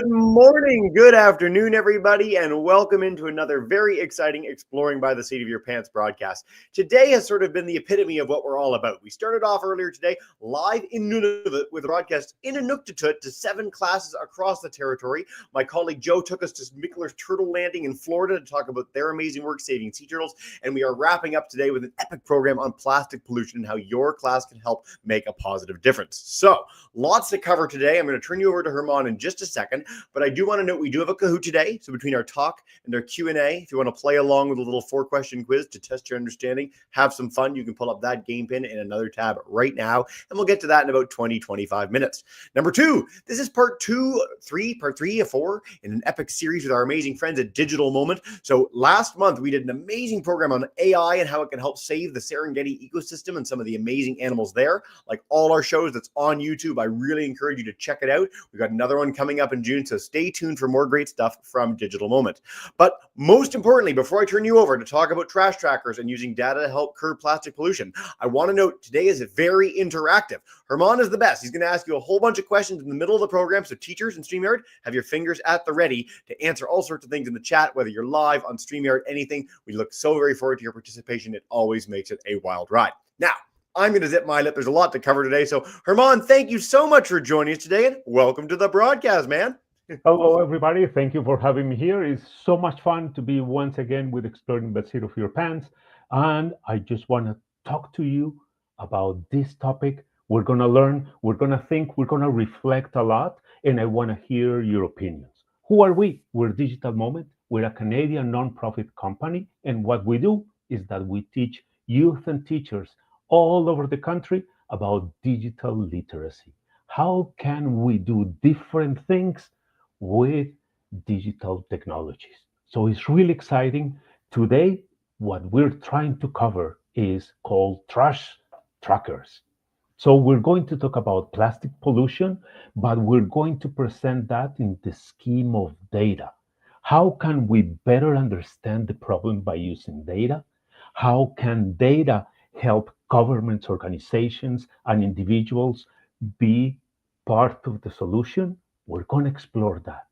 Good morning, good afternoon, everybody, and welcome into another very exciting Exploring by the Seat of Your Pants broadcast. Today has sort of been the epitome of what we're all about. We started off earlier today live in Nunavut with a broadcast in Inuktitut to 7 classes across the territory. My colleague Joe took us to Mickler's Turtle Landing in Florida to talk about their amazing work saving sea turtles, and we are wrapping up today with an epic program on plastic pollution and how your class can help make a positive difference. So, lots to cover today. I'm going to turn you over to Herman in just a second, but I do want to note we do have a Kahoot today. So between our talk and our Q&A, if you want to play along with a little 4-question quiz to test your understanding, have some fun, you can pull up that game pin in another tab right now, and we'll get to that in about 20-25 minutes. Number 2, this is part 3 of 4 in an epic series with our amazing friends at Digital Moment. So last month, we did an amazing program on AI and how it can help save the Serengeti ecosystem and some of the amazing animals there. Like all our shows that's on YouTube, I really encourage you to check it out. We've got another one coming up in June, so stay tuned for more great stuff from Digital Moment. But most importantly, before I turn you over to talk about trash trackers and using data to help curb plastic pollution, I want to note today is very interactive. Herman is the best. He's going to ask you a whole bunch of questions in the middle of the program, so teachers in StreamYard, have your fingers at the ready to answer all sorts of things in the chat, whether you're live on StreamYard, anything. We look so very forward to your participation. It always makes it a wild ride. Now, I'm going to zip my lip. There's a lot to cover today. So, Herman, thank you so much for joining us today, and welcome to the broadcast, man. Hello, everybody. Thank you for having me here. It's so much fun to be once again with Exploring the Seat of Your Pants. And I just want to talk to you about this topic. We're going to learn, we're going to think, we're going to reflect a lot, and I want to hear your opinions. Who are we? We're Digital Moment. We're a Canadian nonprofit company. And what we do is that we teach youth and teachers all over the country about digital literacy. How can we do different things with digital technologies? So it's really exciting. Today, what we're trying to cover is called trash trackers. So we're going to talk about plastic pollution, but we're going to present that in the scheme of data. How can we better understand the problem by using data? How can data help governments, organizations, and individuals be part of the solution? We're going to explore that.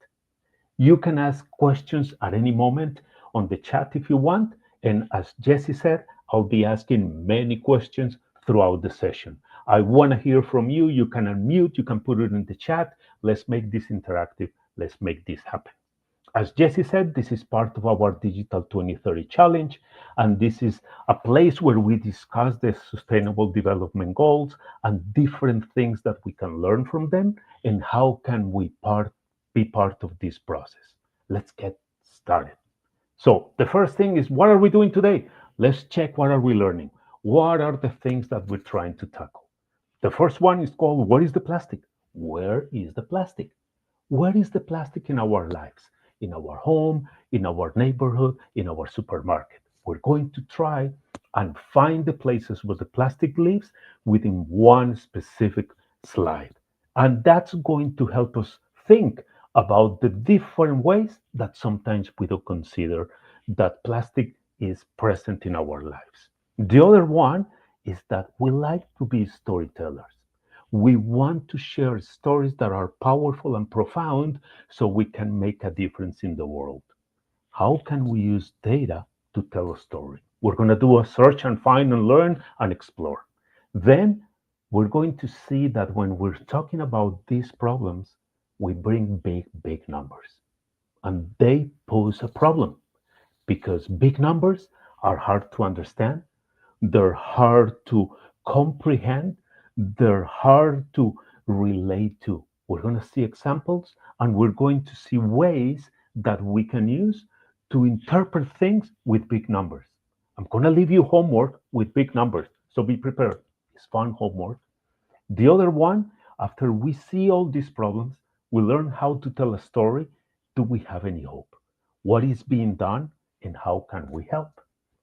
You can ask questions at any moment on the chat if you want. And as Jesse said, I'll be asking many questions throughout the session. I want to hear from you. You can unmute, you can put it in the chat. Let's make this interactive. Let's make this happen. As Jesse said, this is part of our Digital 2030 Challenge, and this is a place where we discuss the Sustainable Development Goals and different things that we can learn from them, and how can we be part of this process. Let's get started. So the first thing is, what are we doing today? Let's check what are we learning. What are the things that we're trying to tackle? The first one is called, what is the plastic? Where is the plastic? Where is the plastic in our lives? In our home, in our neighborhood, in our supermarket. We're going to try and find the places where the plastic lives within one specific slide. And that's going to help us think about the different ways that sometimes we don't consider that plastic is present in our lives. The other one is that we like to be storytellers. We want to share stories that are powerful and profound so we can make a difference in the world. How can we use data to tell a story? We're going to do a search and find and learn and explore. Then we're going to see that when we're talking about these problems, we bring big numbers. And they pose a problem because big numbers are hard to understand, they're hard to comprehend, they're hard to relate to. We're going to see examples and we're going to see ways that we can use to interpret things with big numbers. I'm going to leave you homework with big numbers, so be prepared. It's fun homework. The other one, after we see all these problems, we learn how to tell a story. Do we have any hope? What is being done and how can we help?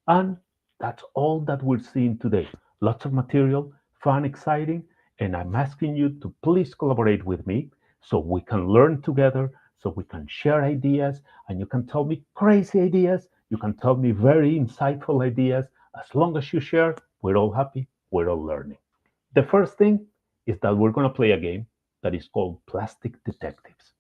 And that's all that we're seeing today. Lots of material, fun, exciting, and I'm asking you to please collaborate with me so we can learn together, so we can share ideas, and you can tell me crazy ideas, you can tell me very insightful ideas. As long as you share, we're all happy, we're all learning. The first thing is that we're going to play a game that is called Plastic Detectives.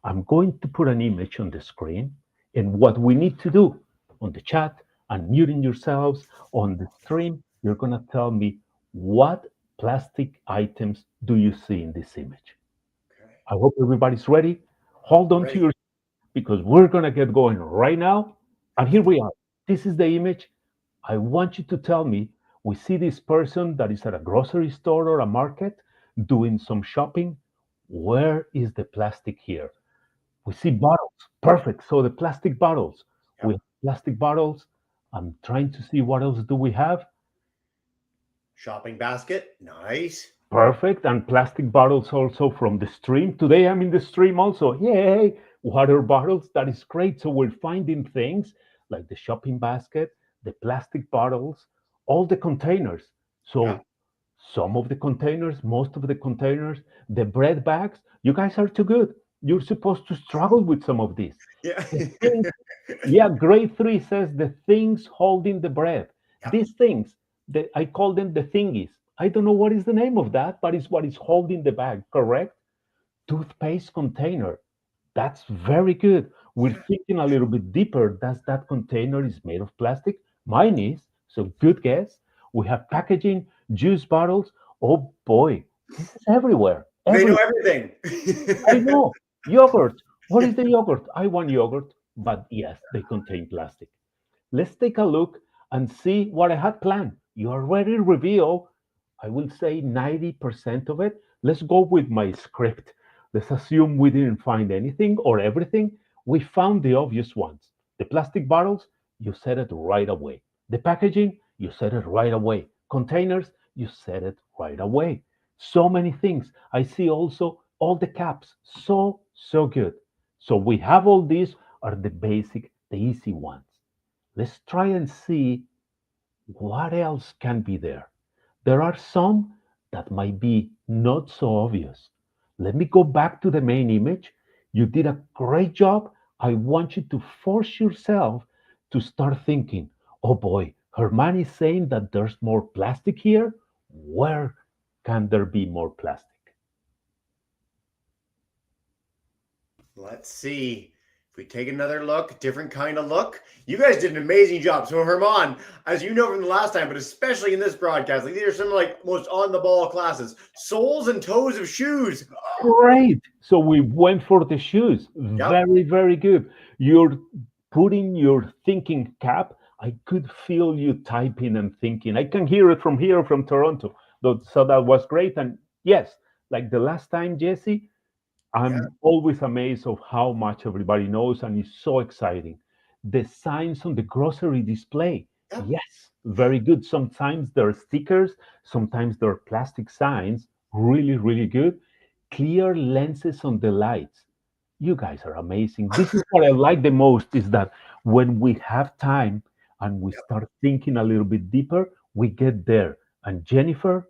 I'm going to put an image on the screen, and what we need to do on the chat and muting yourselves on the stream, you're going to tell me what plastic items do you see in this image. Okay. I hope everybody's ready. Hold on to Ready. your because we're going to get going right now. And here we are. This is the image. I want you to tell me we see this person that is at a grocery store or a market doing some shopping. Where is the plastic here? We see bottles. Perfect. So the plastic bottles. We Yep. have plastic bottles. I'm trying to see what else do we have. Shopping basket. Nice. Perfect. And plastic bottles also from the stream. Today I'm in the stream also. Yay. Water bottles. That is great. So we're finding things like the shopping basket, the plastic bottles, all the containers. Yeah. So some of the containers, most of the containers, the bread bags, you guys are too good. You're supposed to struggle with some of these. Yeah. The things, yeah, grade three says the things holding the bread. Yeah. These things, I call them the thingies. I don't know what is the name of that, but it's what is holding the bag, correct? Toothpaste container. That's very good. We're Yeah. thinking a little bit deeper. Does that container is made of plastic? Mine is. So good guess. We have packaging, juice bottles. Oh boy, this is everywhere. They know Every everything. I know. Yogurt. What is the yogurt? I want yogurt. But yes, they contain plastic. Let's take a look and see what I had planned. You already revealed, I will say 90% of it. Let's go with my script. Let's assume we didn't find anything or everything. We found the obvious ones. The plastic bottles, you said it right away. The packaging, you said it right away. Containers, you said it right away. So many things. I see also all the caps. So good. So we have all these are the basic, the easy ones. Let's try and see what else can be there. There are some that might be not so obvious. Let me go back to the main image. You did a great job. I want you to force yourself to start thinking, oh boy, Herman is saying that there's more plastic here. Where can there be more plastic? Let's see. If we take another look, different kind of look. You guys did an amazing job. So Herman, as you know from the last time, but especially in this broadcast, like these are some like most on the ball classes. Soles and toes of shoes. Great. So we went for the shoes. Yep. Very good. You're putting your thinking cap. I could feel you typing and thinking. I can hear it from here, from Toronto. So that was great. And yes, like the last time, Jesse, Yeah. I'm always amazed of how much everybody knows, and it's so exciting. The signs on the grocery display. Yep. Yes, very good. Sometimes there are stickers, sometimes there are plastic signs. Really good. Clear lenses on the lights. You guys are amazing. This is what I like the most is that when we have time and we Yep. start thinking a little bit deeper, we get there. And Jennifer,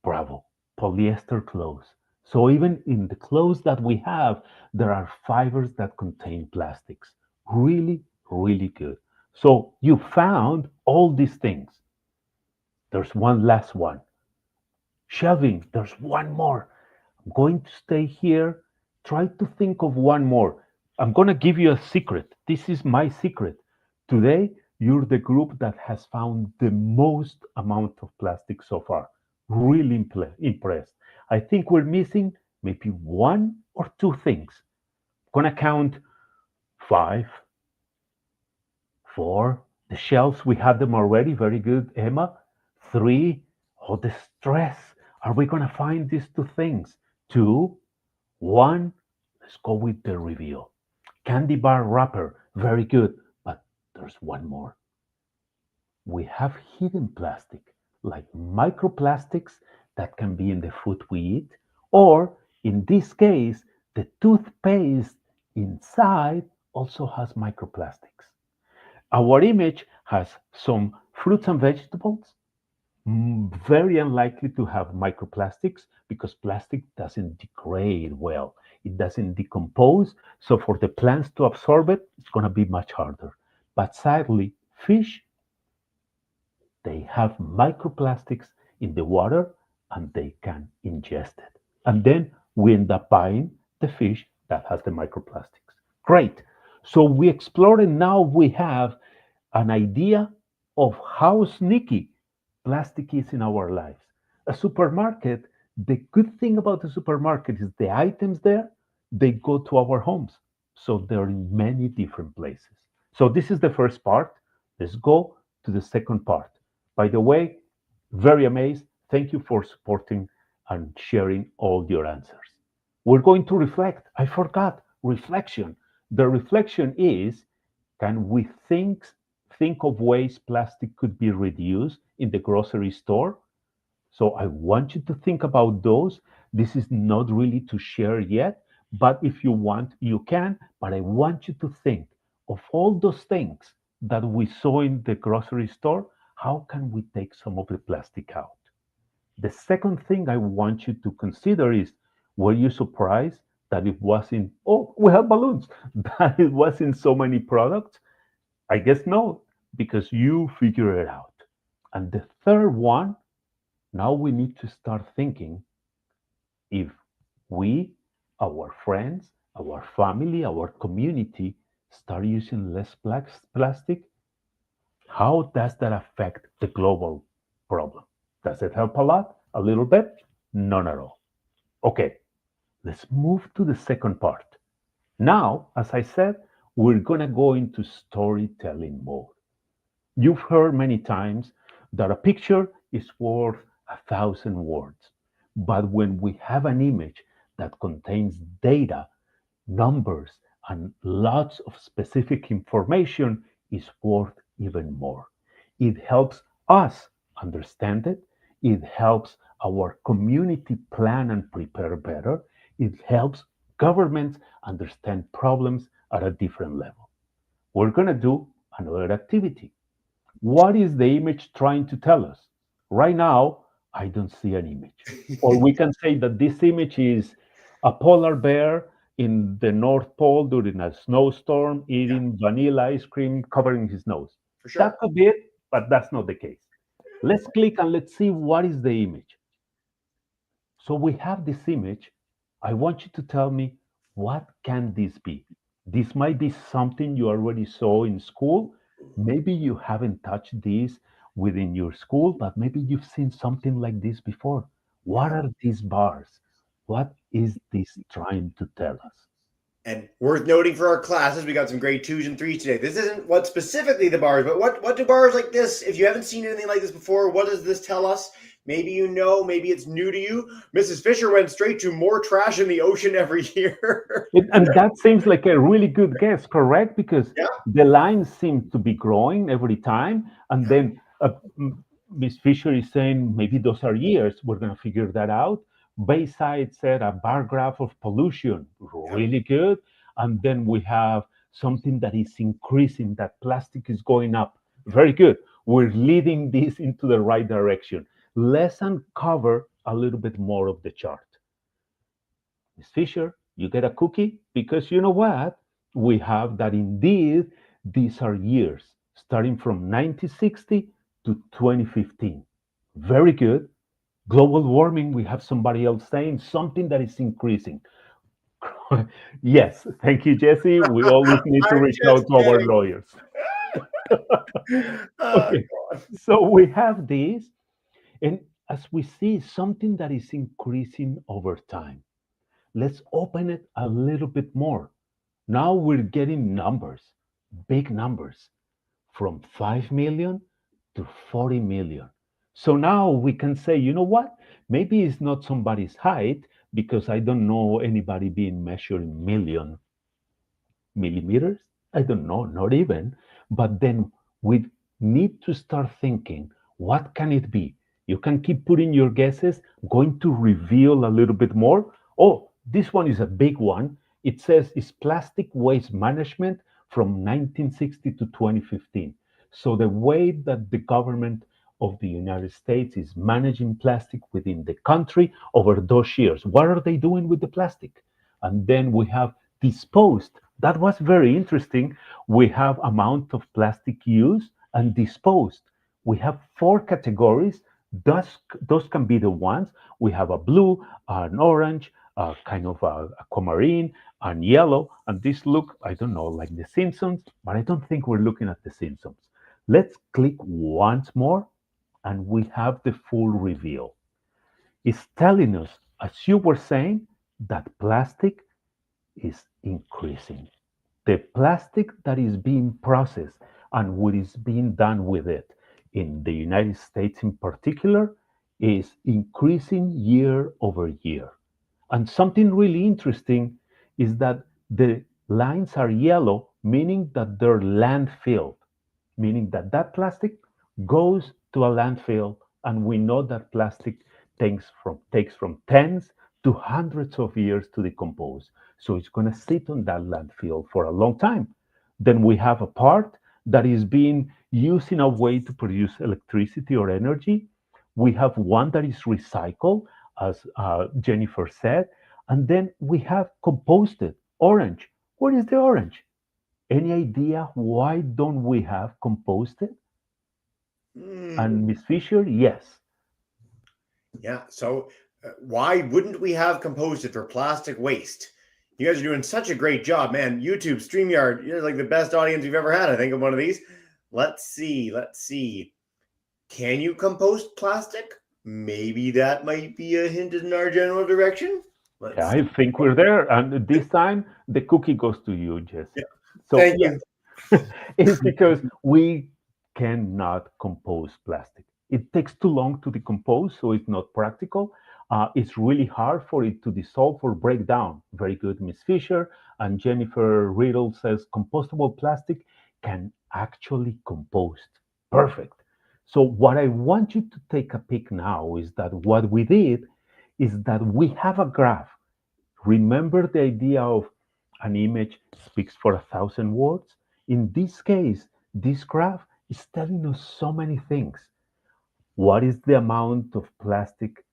bravo, polyester clothes. So even in the clothes that we have, there are fibers that contain plastics. Really good. So you found all these things. There's one last one. Shelving, there's one more. I'm going to stay here. Try to think of one more. I'm going to give you a secret. This is my secret. Today, you're the group that has found the most amount of plastic so far. Really impressed. I think we're missing maybe one or two things. I'm going to count five, four. The shelves, we had them already. Very good, Emma. Three. Oh, the stress. Are we going to find these two things? Two. One, let's go with the reveal. Candy bar wrapper, very good. But there's one more. We have hidden plastic, like microplastics that can be in the food we eat, or in this case, the toothpaste inside also has microplastics. Our image has some fruits and vegetables, very unlikely to have microplastics because plastic doesn't degrade well. It doesn't decompose. So for the plants to absorb it, it's going to be much harder. But sadly, fish, they have microplastics in the water and they can ingest it. And then we end up buying the fish that has the microplastics. Great. So we explored and now we have an idea of how sneaky plastic is in our lives. A supermarket, the good thing about the supermarket is the items there, they go to our homes. So they're in many different places. So this is the first part. Let's go to the second part. By the way, very amazed. Thank you for supporting and sharing all your answers. We're going to reflect. I forgot reflection. The reflection is, can we think of ways plastic could be reduced in the grocery store? So I want you to think about those. This is not really to share yet, but if you want, you can. But I want you to think of all those things that we saw in the grocery store. How can we take some of the plastic out? The second thing I want you to consider is, were you surprised that it wasn't, oh, we have balloons, that it wasn't so many products? I guess no, because you figure it out. And the third one, now we need to start thinking if we, our friends, our family, our community start using less plastic, how does that affect the global problem? Does it help a lot? A little bit? None at all. Okay, let's move to the second part. Now, as I said, we're going to go into storytelling mode. You've heard many times that a picture is worth 1,000 words. But when we have an image that contains data, numbers, and lots of specific information, is worth even more. It helps us understand it. It helps our community plan and prepare better. It helps governments understand problems at a different level. We're going to do another activity. What is the image trying to tell us? Right now, I don't see an image. Or we can say that this image is a polar bear in the North Pole during a snowstorm Yeah, eating vanilla ice cream covering his nose. for sure. That could be it, but that's not the case. Let's click and let's see what is the image. So we have this image. I want you to tell me, what can this be? This might be something you already saw in school. Maybe you haven't touched this within your school, but maybe you've seen something like this before. What Yeah. are these bars? What is this trying to tell us? And worth noting for our classes, we got some grade twos and threes today. This isn't what specifically the bars, but what do bars like this? If you haven't seen anything like this before, what does this tell us? Maybe you know, maybe it's new to you. Mrs. Fisher went straight to more trash in the ocean every year. And that seems like a really good guess, correct? Because Yeah, the lines seem to be growing every time. And yeah, then Miss Fisher is saying maybe those are years. We're going to figure that out. Bayside said a bar graph of pollution, yeah. really good. And then we have something that is increasing, that plastic is going up. Very good. We're leading this into the right direction. Let's uncover a little bit more of the chart. Miss Fisher, you get a cookie because you know what? We have that indeed these are years starting from 1960 to 2015. Very good. Global warming, we have somebody else saying something that is increasing. Yes, thank you, Jesse. We always need to I'm reach just out to our kidding. lawyers. Oh, Okay, God. so we have this, and as we see something that is increasing over time, let's open it a little bit more. Now we're getting numbers, big numbers, from 5 million to 40 million. So now we can say, you know what? Maybe it's not somebody's height because I don't know anybody being measured in million millimeters. I don't know, not even. But then we need to start thinking, what can it be? You can keep putting your guesses, going to reveal a little bit more. Oh, this one is a big one. It says it's plastic waste management from 1960 to 2015. So the way that the government of the United States is managing plastic within the country over those years. What are they doing with the plastic? And then we have disposed. That was very interesting. We have amount of plastic used and disposed. We have four categories. Those can be the ones. We have a blue, an orange, kind of a aquamarine and yellow. And this look, I don't know, like The Simpsons, but I don't think we're looking at The Simpsons. Let's click once more, and we have the full reveal. It's telling us, as you were saying, that plastic is increasing. The plastic that is being processed and what is being done with it in the United States in particular is increasing year over year. And something really interesting is that the lines are yellow, meaning that they're landfill, meaning that that plastic goes to a landfill, and we know that plastic takes from tens to hundreds of years to decompose. So it's going to sit on that landfill for a long time. Then we have a part that is being used in a way to produce electricity or energy. We have one that is recycled, as Jennifer said, and then we have composted orange. What is the orange? Any idea why don't we have composted? Hmm. And Miss Fisher, yes. Yeah. So why wouldn't we have composted for plastic waste? You guys are doing such a great job, man. YouTube, StreamYard, you're like the best audience we've ever had, I think, of one of these. Let's see. Let's see. Can you compost plastic? Maybe that might be a hint in our general direction. Yeah, Let's I see. think we're there. And this time the cookie goes to you, Yeah. Jesse. So Thank yes, you. it's because we cannot compose plastic. It takes too long to decompose, so it's not practical. It's really hard for it to dissolve or break down. Very good, Miss Fisher. And Jennifer Riddle says compostable plastic can actually compost. Perfect. So, what I want you to take a peek now is that what we did is that we have a graph. Remember the idea of an image speaks for 1,000 words? In this case, this graph is telling us so many things. What is the amount of plastic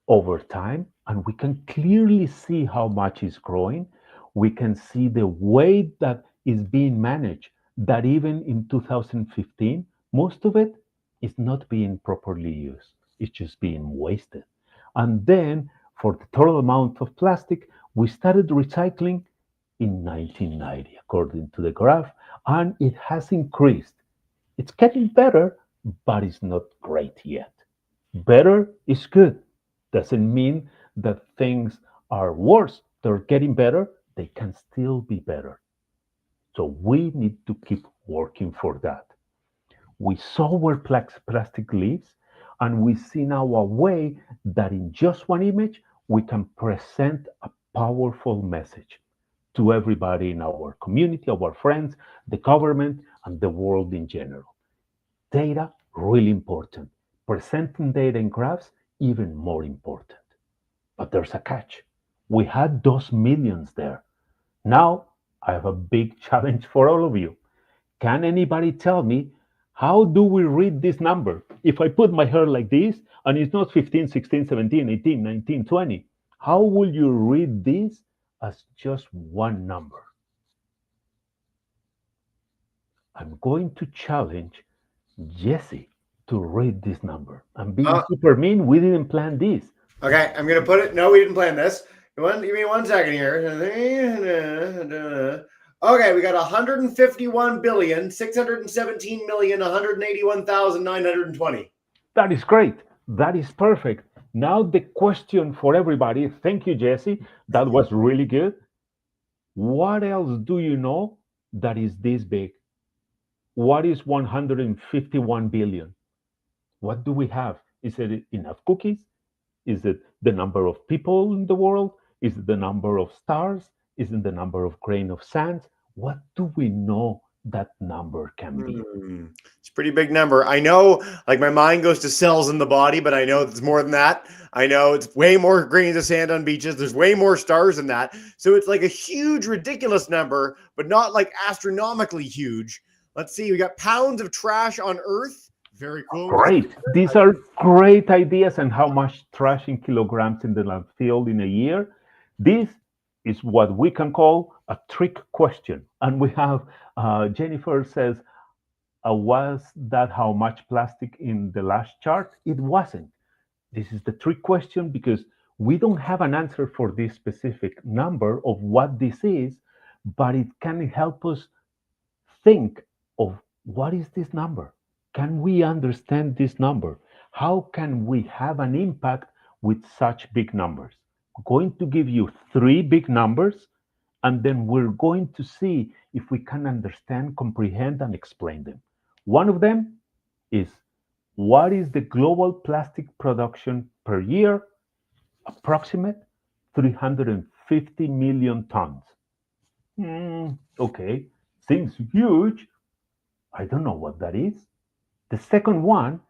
over time? And we can clearly see how much is growing. We can see the way that is being managed, that even in 2015, most of it is not being properly used. It's just being wasted. And then for the total amount of plastic, we started recycling in 1990, according to the graph, and it has increased. It's getting better, but it's not great yet. Better is good. Doesn't mean that things are worse. They're getting better. They can still be better. So we need to keep working for that. We saw where plastic lives, and we see now a way that in just one image, we can present a powerful message to everybody in our community, our friends, the government, and the world in general. Data, really important. Presenting data in graphs, even more important. But there's a catch. We had those millions there. Now, I have a big challenge for all of you. Can anybody tell me how do we read this number? If I put my hair like this and it's not 15, 16, 17, 18, 19, 20, how will you read this as just one number? I'm going to challenge Jesse to read this number. I'm being Uh, super mean. We didn't plan this. okay, I'm gonna put it. No, we didn't plan this. Give me 1 second here. Okay, we got 151,617,181,920. That is great. That is perfect. Now, the question for everybody, thank you, Jesse. That was really good. What else do you know that is this big? What is 151 billion? What do we have? Is it enough cookies? Is it the number of people in the world? Is it the number of stars? Is it the number of grain of sand? What do we know that number can be? It's a pretty big number. I know, like my mind goes to cells in the body, but I know it's more than that. I know it's way more grains of sand on beaches. There's way more stars than that. So it's like a huge, ridiculous number, but not like astronomically huge. Let's see. We got pounds of trash on Earth. Very cool. Great. These are great ideas. And how much trash in kilograms in the landfill in a year? This is what we can call a trick question. And we have Jennifer says, was that how much plastic in the last chart? It wasn't. This is the trick question because We don't have an answer for this specific number of what this is, but it can help us think of what is this number? Can we understand this number? How can we have an impact with such big numbers? I'm going to give you three big numbers, and then we're going to see if we can understand, comprehend, and explain them. One of them is, what is the global plastic production per year? Approximate 350 million tons. Okay, seems huge. I don't know what that is. The second one,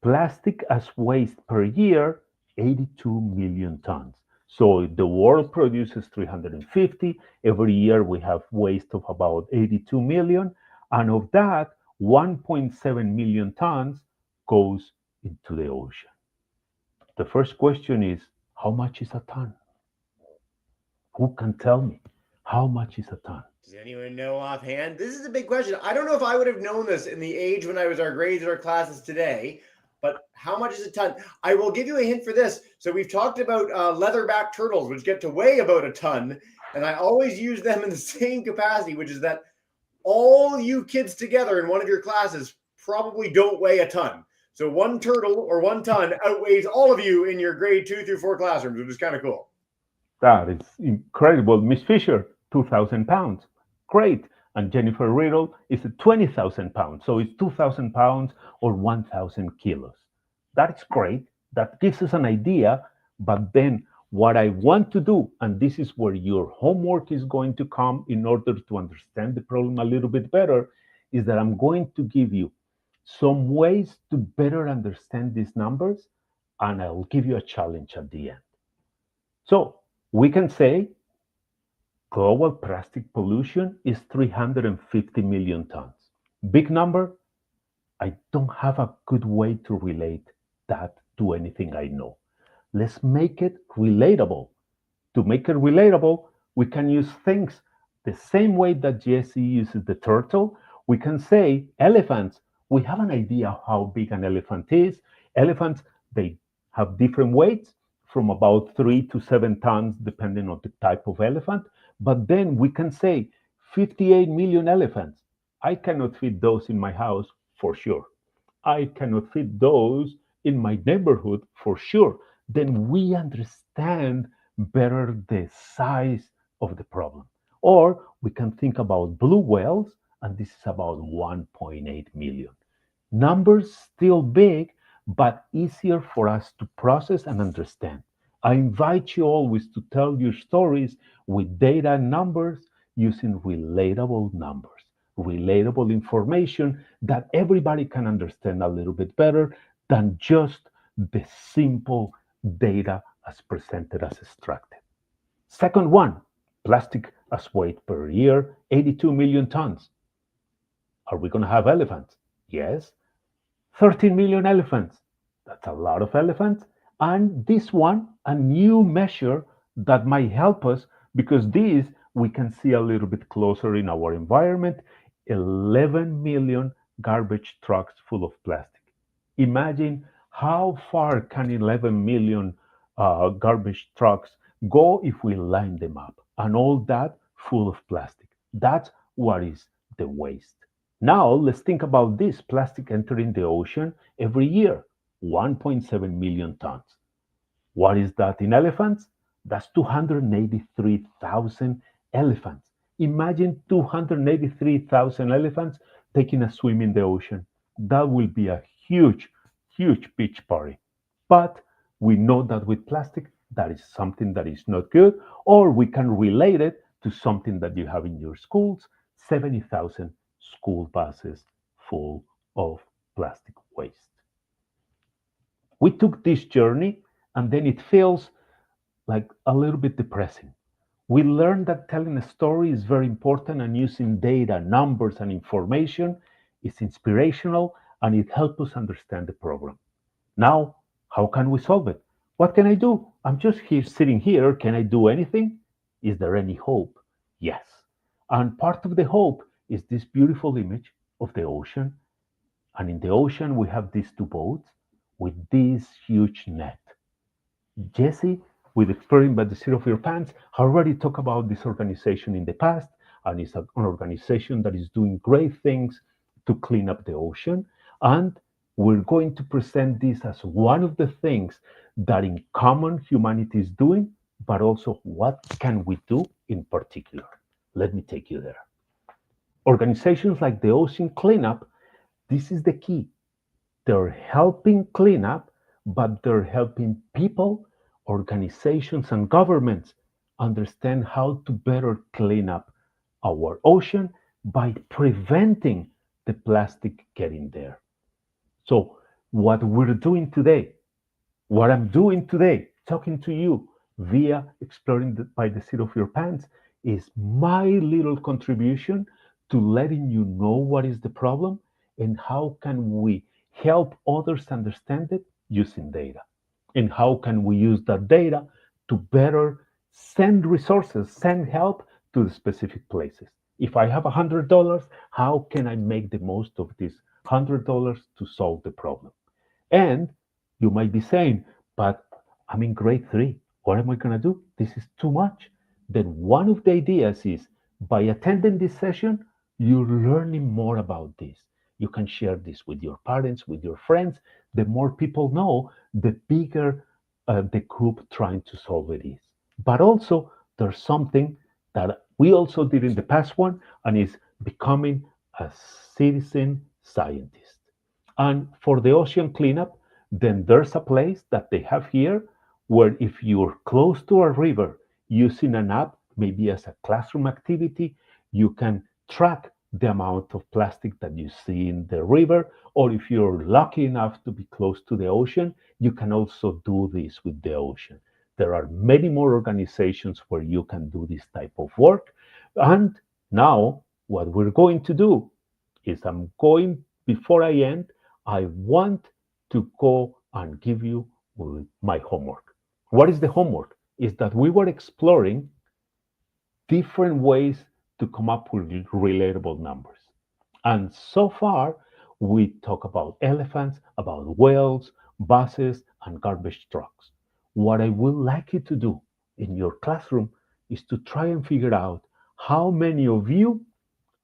plastic as waste per year, 82 million tons. So the world produces 350. Every year we have waste of about 82 million. And of that, 1.7 million tons goes into the ocean. The first question is, how much is a ton? Who can tell me how much is a ton? Does anyone know offhand? This is a big question. I don't know if I would have known this in the age when I was our grades or classes today, but how much is a ton? I will give you a hint for this. So we've talked about leatherback turtles, which get to weigh about a ton, and I always use them in the same capacity, which is that all you kids together in one of your classes probably don't weigh a ton. So one turtle or one ton outweighs all of you in your grade 2 through 4 classrooms, which is kind of cool. That is incredible. Miss Fisher, 2,000 pounds. Great. And Jennifer Riddle is at 20,000 pounds. So it's 2,000 pounds or 1,000 kilos. That's great. That gives us an idea. But then what I want to do, and this is where your homework is going to come in order to understand the problem a little bit better, is that I'm going to give you some ways to better understand these numbers, and I'll give you a challenge at the end. So we can say global plastic pollution is 350 million tons. Big number. I don't have a good way to relate that to anything I know. Let's make it relatable. To make it relatable, we can use things the same way that Jesse uses the turtle. We can say elephants. We have an idea how big an elephant is. Elephants, they have different weights from about 3 to 7 tons, depending on the type of elephant. But then we can say 58 million elephants. I cannot fit those in my house for sure. I cannot fit those in my neighborhood for sure. Then we understand better the size of the problem. Or we can think about blue whales, and this is about 1.8 million. Numbers still big, but easier for us to process and understand. I invite you always to tell your stories with data and numbers using relatable numbers, relatable information that everybody can understand a little bit better than just the simple data as presented as extracted. Second one, plastic as weight per year, 82 million tons. Are we going to have elephants? Yes. 13 million elephants. That's a lot of elephants. And this one, a new measure that might help us because this we can see a little bit closer in our environment, 11 million garbage trucks full of plastic. Imagine how far can 11 million garbage trucks go if we line them up and all that full of plastic. That's what is the waste. Now let's think about this plastic entering the ocean every year, 1.7 million tons. What is that in elephants? That's 283,000 elephants. Imagine 283,000 elephants taking a swim in the ocean. That will be a huge, huge beach party. But we know that with plastic, that is something that is not good, or we can relate it to something that you have in your schools, 70,000 school buses full of plastic waste. We took this journey, and then it feels like a little bit depressing. We learned that telling a story is very important and using data, numbers, and information is inspirational and it helps us understand the problem. Now, how can we solve it? What can I do? I'm just here sitting here. Can I do anything? Is there any hope? Yes. And part of the hope is this beautiful image of the ocean. And in the ocean, we have these two boats with this huge net. Jesse with Exploring by the Seat of Your Pants. I already talked about this organization in the past, and it's an organization that is doing great things to clean up the ocean. And we're going to present this as one of the things that in common humanity is doing, but also what can we do in particular. Let me take you there. Organizations like the Ocean Cleanup, this is the key. They're helping clean up, but they're helping people, organizations, and governments understand how to better clean up our ocean by preventing the plastic getting there. So, what we're doing today, what I'm doing today, talking to you via Exploring by the Seat of Your Pants, is my little contribution to letting you know what is the problem and how can we help others understand it using data. And how can we use that data to better send resources, send help to the specific places. If I have $100, how can I make the most of this $100 to solve the problem? And you might be saying, but I'm in grade 3. What am I going to do? This is too much. Then one of the ideas is by attending this session, you're learning more about this. You can share this with your parents, with your friends. The more people know, the bigger the group trying to solve it is. But also, there's something that we also did in the past one, and is becoming a citizen scientist. And for the ocean cleanup, then there's a place that they have here where if you're close to a river using an app, maybe as a classroom activity, you can track the amount of plastic that you see in the river. Or if you're lucky enough to be close to the ocean, you can also do this with the ocean. There are many more organizations where you can do this type of work. And now, what we're going to do is before I end, I want to go and give you my homework. What is the homework? Is that we were exploring different ways to come up with relatable numbers. And so far, we talk about elephants, about whales, buses, and garbage trucks. What I would like you to do in your classroom is to try and figure out how many of you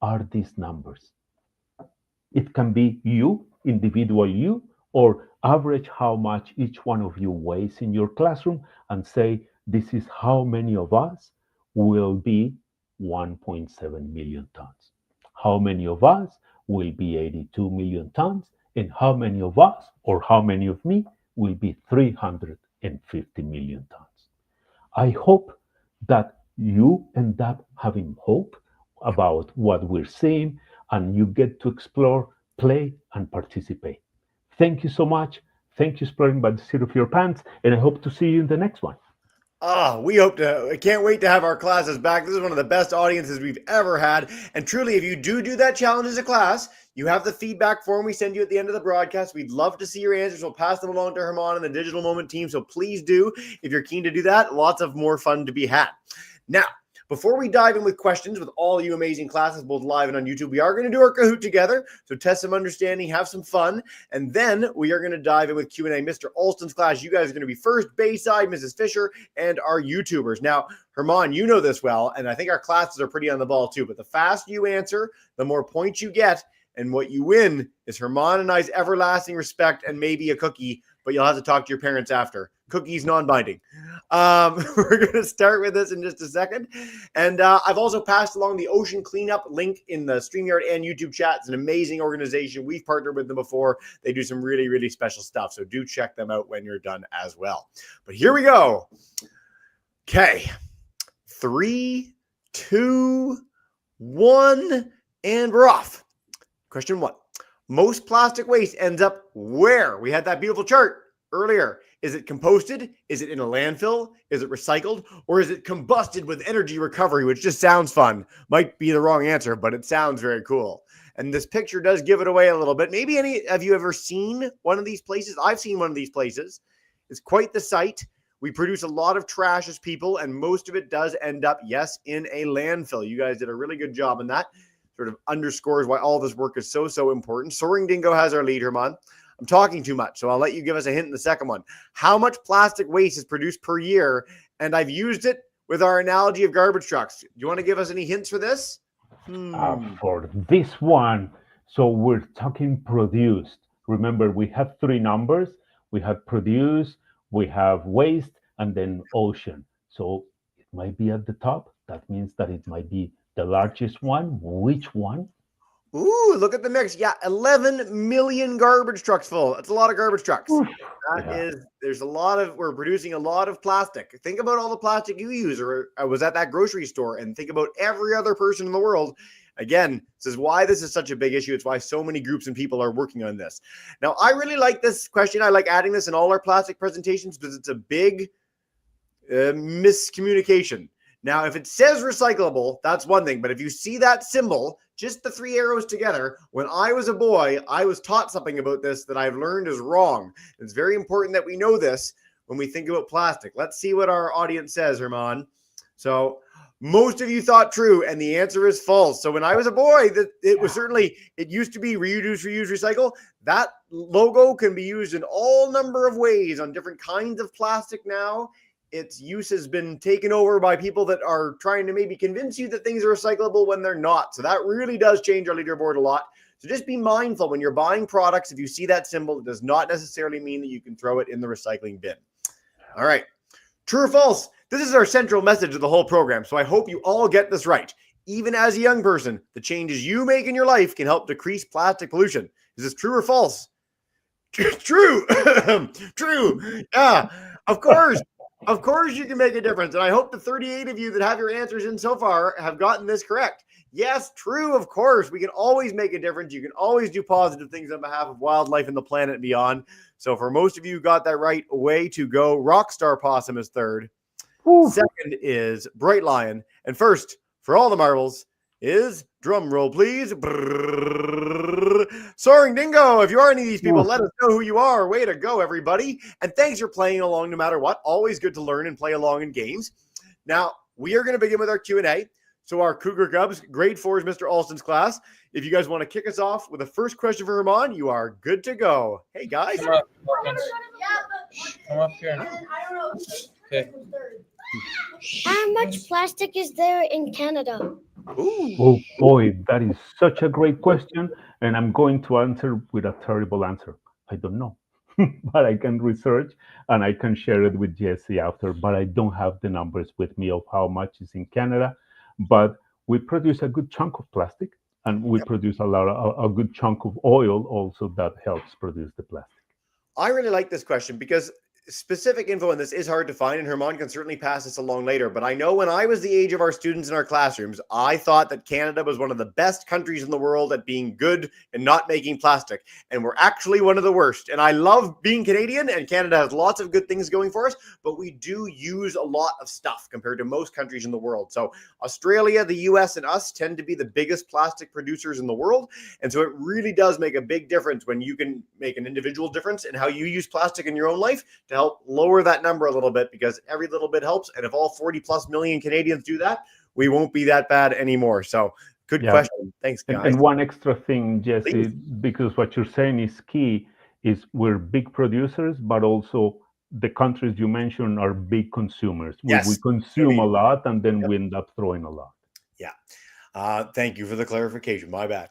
are these numbers. It can be you, individual you, or average how much each one of you weighs in your classroom and say, this is how many of us will be 1.7 million tons. How many of us will be 82 million tons? And how many of us, or how many of me, will be 350 million tons? I hope that you end up having hope about what we're seeing and you get to explore, play, and participate. Thank you so much. Thank you, Exploring by the Seat of Your Pants, and I hope to see you in the next one. I can't wait to have our classes back. This is one of the best audiences we've ever had. And truly, if you do that challenge as a class, you have the feedback form we send you at the end of the broadcast. We'd love to see your answers. We'll pass them along to Herman and the Digital Moment team. So please do, if you're keen to do that. Lots of more fun to be had. Now, before we dive in with questions with all you amazing classes, both live and on YouTube, we are going to do our Kahoot together. So test some understanding, have some fun. And then we are going to dive in with Q&A. Mr. Alston's class, you guys are going to be first, Bayside, Mrs. Fisher, and our YouTubers. Now, Herman, you know this well, and I think our classes are pretty on the ball too. But the faster you answer, the more points you get. And what you win is Herman and I's everlasting respect and maybe a cookie, but you'll have to talk to your parents after. Cookies non-binding. We're going to start with this in just a second. And I've also passed along the Ocean Cleanup link in the StreamYard and YouTube chat. It's an amazing organization. We've partnered with them before. They do some really, really special stuff. So do check them out when you're done as well. But here we go. Okay. 3, 2, 1, and we're off. Question 1. Most plastic waste ends up where? We had that beautiful chart earlier. Is it composted? Is it in a landfill? Is it recycled? Or is it combusted with energy recovery, which just sounds fun? Might be the wrong answer, but it sounds very cool. And this picture does give it away a little bit. Maybe any of you ever seen one of these places? I've seen one of these places. It's quite the sight. We produce a lot of trash as people, and most of it does end up, yes, in a landfill. You guys did a really good job in that. Sort of underscores why all this work is so important. Soaring Dingo has our lead, Herman. I'm talking too much, so I'll let you give us a hint in the second one. How much plastic waste is produced per year? And I've used it with our analogy of garbage trucks. Do you want to give us any hints for this? For this one, so we're talking produced. Remember, we have three numbers. We have produce, we have waste, and then ocean. So it might be at the top. That means that it might be the largest one. Which one? Ooh, look at the mix. Yeah, 11 million garbage trucks full. That's a lot of garbage trucks. Oof. That Yeah. is, we're producing a lot of plastic. Think about all the plastic you use, or I was at that grocery store, and think about every other person in the world. Again, this is why this is such a big issue. It's why so many groups and people are working on this. Now, I really like this question. I like adding this in all our plastic presentations because it's a big miscommunication. Now, if it says recyclable, that's one thing. But if you see that symbol, just the three arrows together, when I was a boy, I was taught something about this that I've learned is wrong. It's very important that we know this when we think about plastic. Let's see what our audience says, Herman. So most of you thought true, and the answer is false. So when I was a boy, it used to be reduce, reuse, recycle. That logo can be used in all number of ways on different kinds of plastic now. Its use has been taken over by people that are trying to maybe convince you that things are recyclable when they're not. So that really does change our leaderboard a lot. So just be mindful when you're buying products. If you see that symbol, it does not necessarily mean that you can throw it in the recycling bin. All right. True or false? This is our central message of the whole program. So I hope you all get this right. Even as a young person, the changes you make in your life can help decrease plastic pollution. Is this true or false? True. True. Yeah, of course. Of course, you can make a difference. And I hope the 38 of you that have your answers in so far have gotten this correct. Yes, true. Of course, we can always make a difference. You can always do positive things on behalf of wildlife and the planet and beyond. So for most of you who got that right, way to go. Rockstar Possum is third. Oof. Second is Bright Lion. And first, for all the marbles, is, drum roll please, Soaring Dingo. If you are any of these people, let us know who you are. Way to go, everybody. And thanks for playing along no matter what. Always good to learn and play along in games. Now, we are going to begin with our Q&A. So our Cougar Cubs, grade 4 is Mr. Alston's class. If you guys want to kick us off with the first question for Herman, you are good to go. Hey, guys. Come up, Hawkins. Come up here. Okay. How much plastic is there in Canada? Ooh. Oh boy, that is such a great question. And I'm going to answer with a terrible answer. I don't know. But I can research and I can share it with Jesse after. But I don't have the numbers with me of how much is in Canada. But we produce a good chunk of plastic, and we produce a good chunk of oil also that helps produce the plastic. I really like this question because specific info in this is hard to find, and Herman can certainly pass this along later. But I know when I was the age of our students in our classrooms, I thought that Canada was one of the best countries in the world at being good and not making plastic. And we're actually one of the worst. And I love being Canadian, and Canada has lots of good things going for us, but we do use a lot of stuff compared to most countries in the world. So Australia, the US, and us tend to be the biggest plastic producers in the world. And so it really does make a big difference when you can make an individual difference in how you use plastic in your own life to help lower that number a little bit, because every little bit helps. And if all 40 plus million Canadians do that, we won't be that bad anymore. So good question. Thanks, guys. And one extra thing, Jesse, Please. because what you're saying is key, is we're big producers, but also the countries you mentioned are big consumers. Yes. We consume a lot, and then we end up throwing a lot. Yeah. Thank you for the clarification. My bad.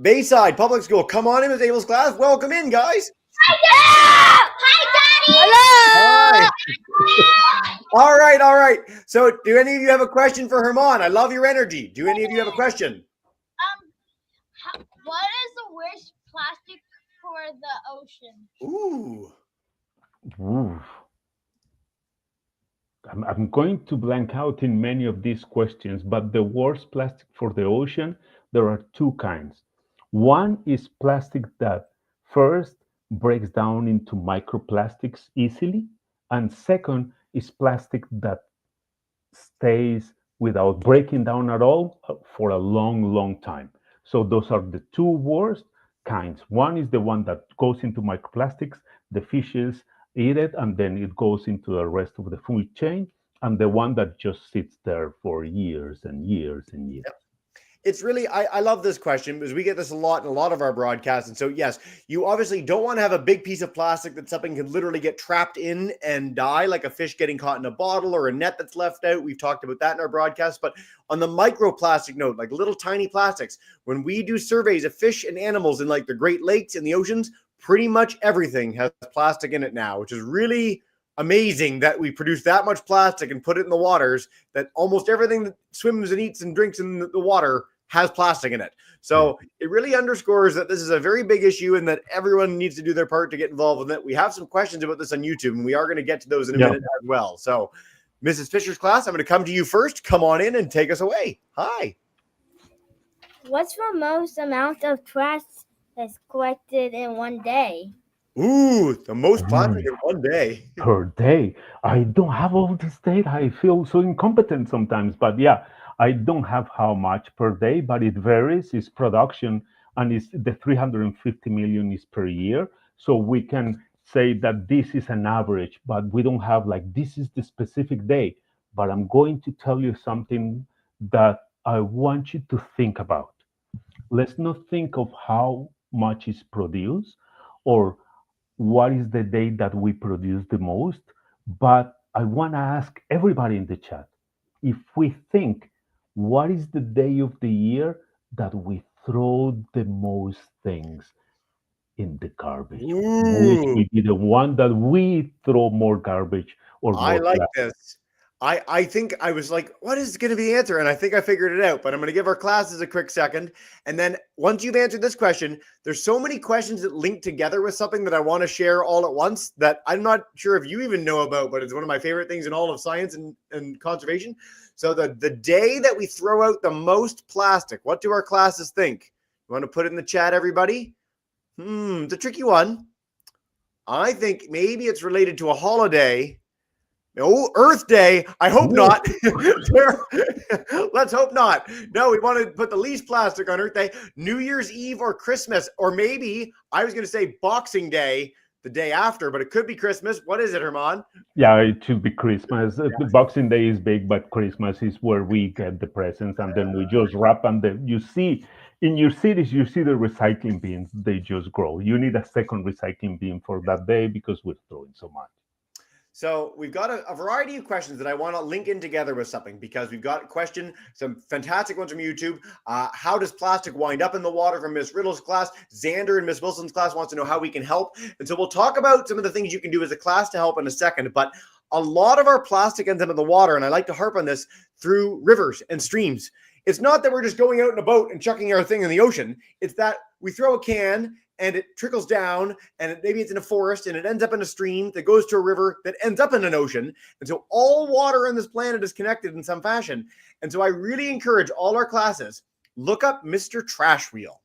Bayside Public School. Come on in, Ms. Abel's class. Welcome in, guys. Hello! Hi. All right. So do any of you have a question for Herman? I love your energy. Do any of you have a question? What is the worst plastic for the ocean? Ooh. Oof. I'm going to blank out in many of these questions, but the worst plastic for the ocean, there are two kinds. One is plastic that first breaks down into microplastics easily, and second is plastic that stays without breaking down at all for a long time. So those are the two worst kinds. One is the one that goes into microplastics, the fishes eat it, and then it goes into the rest of the food chain, and the one that just sits there for years and years and years. it's really, I love this question because we get this a lot in a lot of our broadcasts. And so, yes, you obviously don't want to have a big piece of plastic that something can literally get trapped in and die, like a fish getting caught in a bottle or a net that's left out. We've talked about that in our broadcast. But on the microplastic note, like little tiny plastics, when we do surveys of fish and animals in like the Great Lakes and the oceans, pretty much everything has plastic in it now, which is really amazing that we produce that much plastic and put it in the waters, that almost everything that swims and eats and drinks in the water has plastic in it. So it really underscores that this is a very big issue and that everyone needs to do their part to get involved with it. We have some questions about this on YouTube, and we are going to get to those in a minute as well. So Mrs. Fisher's class, I'm going to come to you first. Come on in and take us away. Hi. What's the most amount of trash that's collected in one day? Ooh, the most plastic in one day. Per day. I don't have all this data. I feel so incompetent sometimes. But yeah, I don't have how much per day, but it varies. It's production, and it's the 350 million is per year. So we can say that this is an average, but we don't have like this is the specific day. But I'm going to tell you something that I want you to think about. Let's not think of how much is produced or what is the day that we produce the most, but I want to ask everybody in the chat if we think what is the day of the year that we throw the most things in the garbage, which Ooh, will be the one that we throw more garbage or I more like plastic. this. I think I was like, what is going to be the answer? And I think I figured it out, but I'm going to give our classes a quick second. And then once you've answered this question, there's so many questions that link together with something that I want to share all at once that I'm not sure if you even know about, but it's one of my favorite things in all of science and conservation. So the day that we throw out the most plastic, what do our classes think? You want to put it in the chat, everybody? It's a tricky one. I think maybe it's related to a holiday. Oh, Earth Day. I hope not. Let's hope not. No, we want to put the least plastic on Earth Day. New Year's Eve or Christmas, or maybe I was going to say Boxing Day the day after, but it could be Christmas. What is it, Herman? Yeah, it should be Christmas. The Boxing Day is big, but Christmas is where we get the presents, and then we just wrap. And then you see in your cities, you see the recycling bins. They just grow. You need a second recycling bin for that day because we're throwing so much. So we've got a variety of questions that I want to link in together with something, because we've got a question, some fantastic ones from YouTube. How does plastic wind up in the water from Miss Riddle's class? Xander and Miss Wilson's class wants to know how we can help. And so we'll talk about some of the things you can do as a class to help in a second. But a lot of our plastic ends up in the water, and I like to harp on this, through rivers and streams. It's not that we're just going out in a boat and chucking our thing in the ocean. It's that we throw a can and it trickles down, and maybe it's in a forest, and it ends up in a stream that goes to a river that ends up in an ocean. And so all water on this planet is connected in some fashion. And so I really encourage all our classes, look up Mr. Trash Wheel.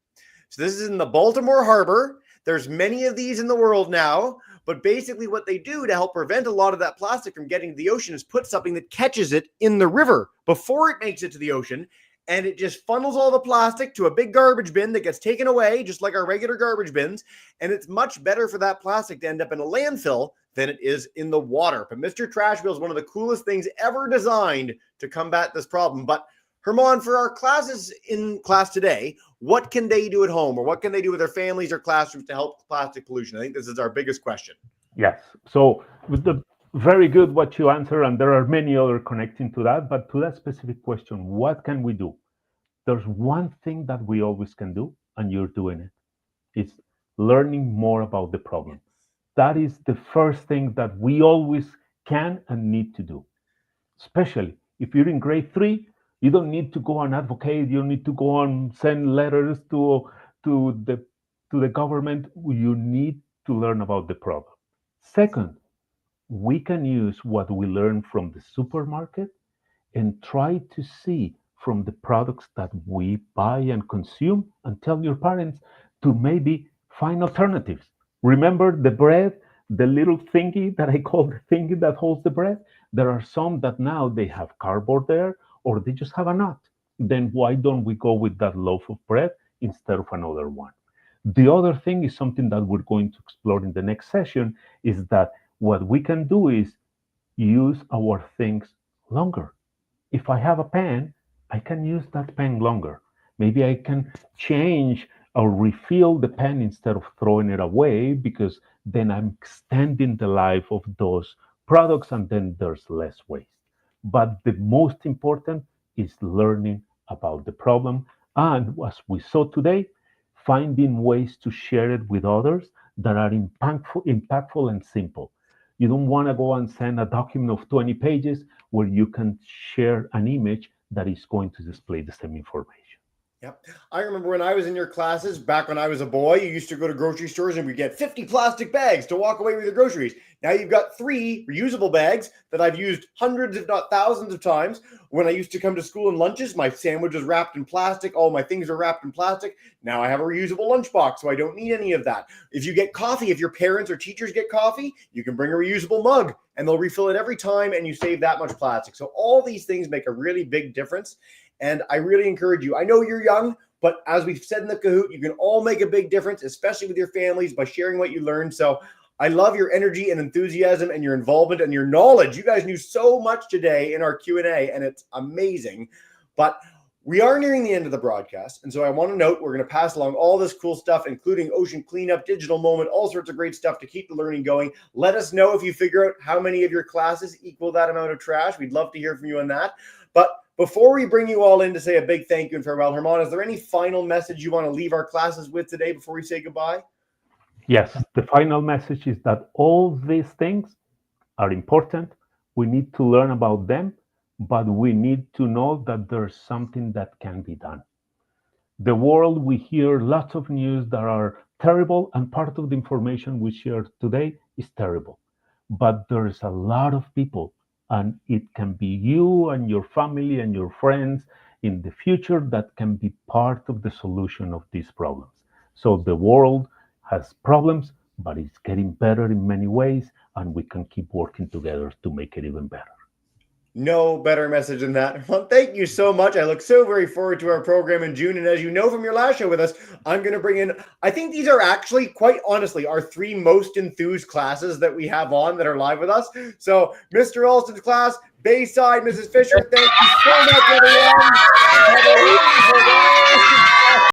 So this is in the Baltimore Harbor. There's many of these in the world now, but basically what they do to help prevent a lot of that plastic from getting to the ocean is put something that catches it in the river before it makes it to the ocean. And it just funnels all the plastic to a big garbage bin that gets taken away, just like our regular garbage bins. And it's much better for that plastic to end up in a landfill than it is in the water. But Mr. Trash Wheel is one of the coolest things ever designed to combat this problem. But Herman, for our classes in class today, what can they do at home, or what can they do with their families or classrooms to help plastic pollution? I think this is our biggest question. Yes. So with the very good what you answer, and there are many other connecting to that, but to that specific question, what can we do? There's one thing that we always can do, and you're doing it. It's learning more about the problem. That is the first thing that we always can and need to do. Especially if you're in grade 3, you don't need to go and advocate, you don't need to go and send letters to the government. You need to learn about the problem. Second, we can use what we learn from the supermarket and try to see from the products that we buy and consume, and tell your parents to maybe find alternatives. Remember the bread, the little thingy that I call the thingy that holds the bread? There are some that now they have cardboard there, or they just have a nut. Then why don't we go with that loaf of bread instead of another one? The other thing is something that we're going to explore in the next session, is that what we can do is use our things longer. If I have a pen, I can use that pen longer. Maybe I can change or refill the pen instead of throwing it away, because then I'm extending the life of those products and then there's less waste. But the most important is learning about the problem. And as we saw today, finding ways to share it with others that are impactful and simple. You don't want to go and send a document of 20 pages where you can share an image that is going to display the same information. Yep. I remember when I was in your classes, back when I was a boy, you used to go to grocery stores and we get 50 plastic bags to walk away with your groceries. Now you've got 3 reusable bags that I've used hundreds, if not thousands of times. When I used to come to school and lunches, my sandwich was wrapped in plastic. All my things are wrapped in plastic. Now I have a reusable lunchbox, so I don't need any of that. If you get coffee, if your parents or teachers get coffee, you can bring a reusable mug and they'll refill it every time and you save that much plastic. So all these things make a really big difference. And I really encourage you. I know you're young, but as we've said in the Kahoot, you can all make a big difference, especially with your families, by sharing what you learned. So I love your energy and enthusiasm and your involvement and your knowledge. You guys knew so much today in our Q&A, and it's amazing. But we are nearing the end of the broadcast. And so I want to note, we're going to pass along all this cool stuff, including ocean cleanup, digital moment, all sorts of great stuff to keep the learning going. Let us know if you figure out how many of your classes equal that amount of trash. We'd love to hear from you on that. But before we bring you all in to say a big thank you and farewell, Germán, is there any final message you want to leave our classes with today before we say goodbye? Yes, the final message is that all these things are important. We need to learn about them, but we need to know that there's something that can be done. The world, we hear lots of news that are terrible, and part of the information we share today is terrible. But there's a lot of people, and it can be you and your family and your friends in the future that can be part of the solution of these problems. So the world has problems, but it's getting better in many ways, and we can keep working together to make it even better. No better message than that. Well, thank you so much. I look so very forward to our program in June. And as you know from your last show with us, I'm going to bring in, I think these are actually, quite honestly, our 3 most enthused classes that we have on that are live with us. So Mr. Alston's class, Bayside, Mrs. Fisher, thank you so much, everyone. Have a wonderful day.